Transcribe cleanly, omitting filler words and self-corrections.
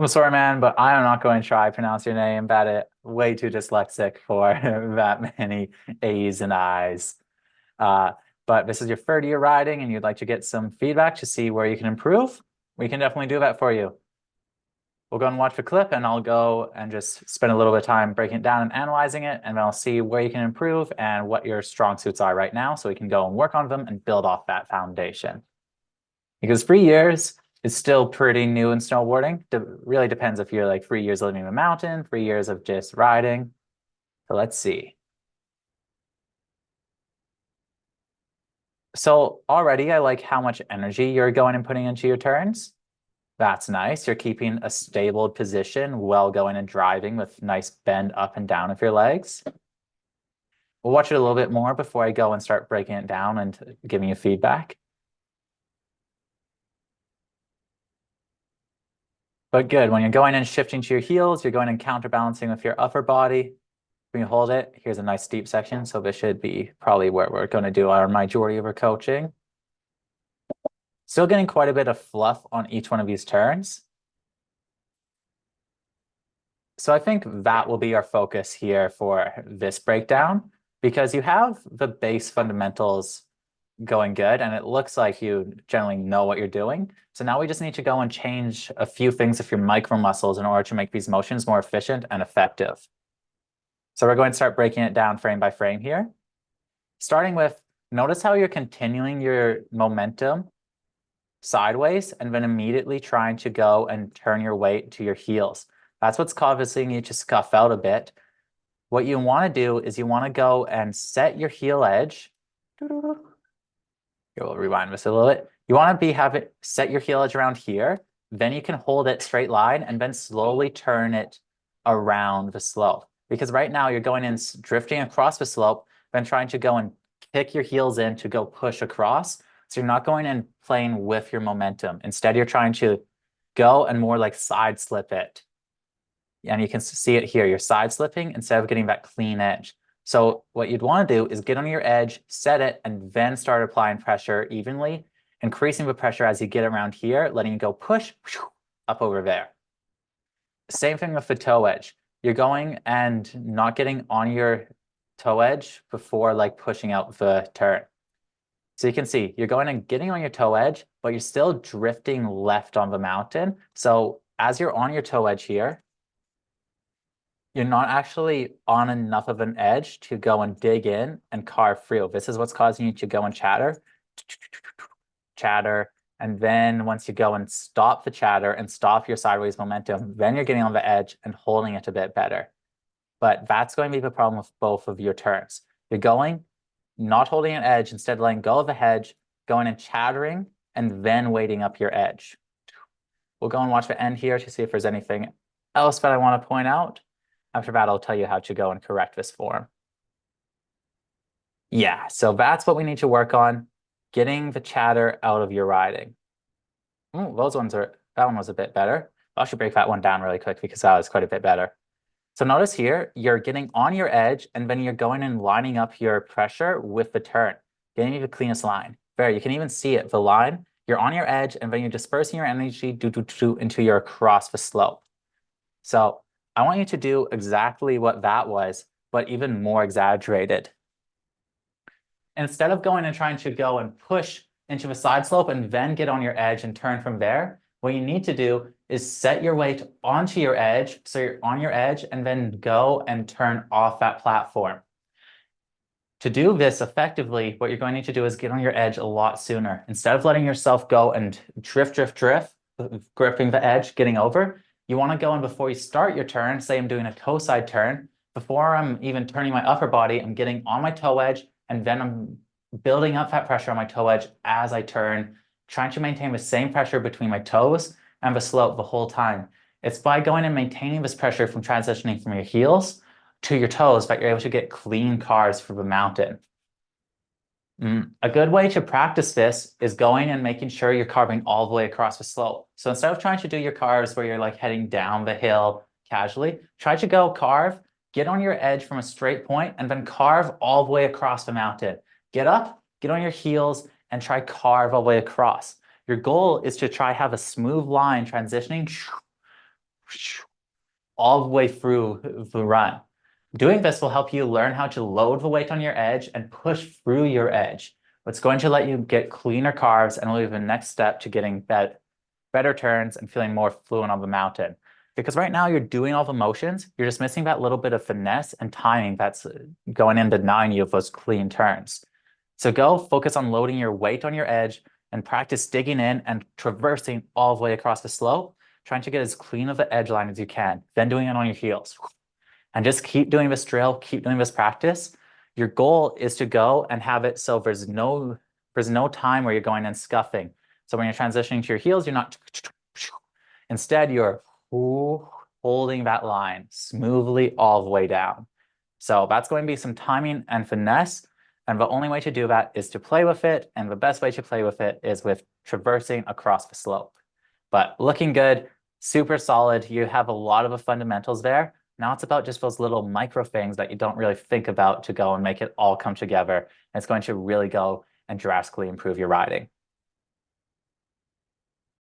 I'm sorry, man, but I am not going to try pronounce your name. That it way too dyslexic for that many A's and I's. Uh, but this is your third year riding, and you'd like to get some feedback to see where you can improve. We can definitely do that for you. We'll go and watch the clip, and I'll go and just spend a little bit of time breaking it down and analyzing it, and then I'll see where you can improve and what your strong suits are right now, so we can go and work on them and build off that foundation. Because 3 years is still pretty new in snowboarding. Really depends if you're like 3 years living in a mountain, 3 years of just riding. So let's see. So already I like how much energy you're going and putting into your turns. That's nice. You're keeping a stable position while going and driving with nice bend up and down of your legs. We'll watch it a little bit more before I go and start breaking it down and giving you feedback. But good, when you're going and shifting to your heels, you're going and counterbalancing with your upper body. When you hold it, here's a nice steep section. So this should be probably where we're going to do our majority of our coaching. Still getting quite a bit of fluff on each one of these turns. So I think that will be our focus here for this breakdown, because you have the base fundamentals going good, and it looks like you generally know what you're doing. So now we just need to go and change a few things of your micro muscles in order to make these motions more efficient and effective. So we're going to start breaking it down frame by frame here. Starting with, notice how you're continuing your momentum sideways and then immediately trying to go and turn your weight to your heels. That's what's causing you to scuff out a bit. What you want to do is you want to go and set your heel edge. Here, we'll rewind this a little bit. You want to have it set your heel edge around here. Then you can hold it straight line and then slowly turn it around the slope. Because right now you're going in drifting across the slope, then trying to go and kick your heels in to go push across. So you're not going and playing with your momentum. Instead, you're trying to go and more like side slip it. And you can see it here. You're side slipping instead of getting that clean edge. So what you'd want to do is get on your edge, set it, and then start applying pressure evenly, increasing the pressure as you get around here, letting it go push up over there. Same thing with the toe edge. You're going and not getting on your toe edge before like pushing out the turn. So you can see you're going and getting on your toe edge, but you're still drifting left on the mountain. So as you're on your toe edge here, you're not actually on enough of an edge to go and dig in and carve through. This is what's causing you to go and chatter, chatter. And then once you go and stop the chatter and stop your sideways momentum, then you're getting on the edge and holding it a bit better. But that's going to be the problem with both of your turns. You're going, not holding an edge, instead letting go of the hedge, going and chattering, and then weighting up your edge. We'll go and watch the end here to see if there's anything else that I want to point out. After that, I'll tell you how to go and correct this form. Yeah, so that's what we need to work on, getting the chatter out of your riding. That one was a bit better. I should break that one down really quick because that was quite a bit better. So notice here, you're getting on your edge and then you're going and lining up your pressure with the turn, getting you the cleanest line. There, you can even see it, the line. You're on your edge and then you're dispersing your energy into your across the slope. So I want you to do exactly what that was, but even more exaggerated. Instead of going and trying to go and push into the side slope and then get on your edge and turn from there, what you need to do is set your weight onto your edge, so you're on your edge, and then go and turn off that platform. To do this effectively, what you're going to need to do is get on your edge a lot sooner. Instead of letting yourself go and drift, gripping the edge, getting over, you want to go and before you start your turn, say I'm doing a toe side turn, before I'm even turning my upper body, I'm getting on my toe edge, and then I'm building up that pressure on my toe edge as I turn, trying to maintain the same pressure between my toes and the slope the whole time. It's by going and maintaining this pressure from transitioning from your heels to your toes that you're able to get clean carves for the mountain. A good way to practice this is going and making sure you're carving all the way across the slope. So instead of trying to do your carves where you're like heading down the hill casually, try to go carve, get on your edge from a straight point, and then carve all the way across the mountain. Get up, get on your heels, and try carve all the way across. Your goal is to try have a smooth line transitioning all the way through the run. Doing this will help you learn how to load the weight on your edge and push through your edge. It's going to let you get cleaner carves and will be the next step to getting better turns and feeling more fluent on the mountain. Because right now you're doing all the motions, you're just missing that little bit of finesse and timing that's going in denying you of those clean turns. So go focus on loading your weight on your edge and practice digging in and traversing all the way across the slope, trying to get as clean of the edge line as you can, then doing it on your heels. And just keep doing this drill, keep doing this practice. Your goal is to go and have it so there's no time where you're going and scuffing. So when you're transitioning to your heels, you're not, instead you're holding that line smoothly all the way down. So that's going to be some timing and finesse. And the only way to do that is to play with it. And the best way to play with it is with traversing across the slope. But looking good, super solid. You have a lot of the fundamentals there. Now it's about just those little micro things that you don't really think about to go and make it all come together. And it's going to really go and drastically improve your riding.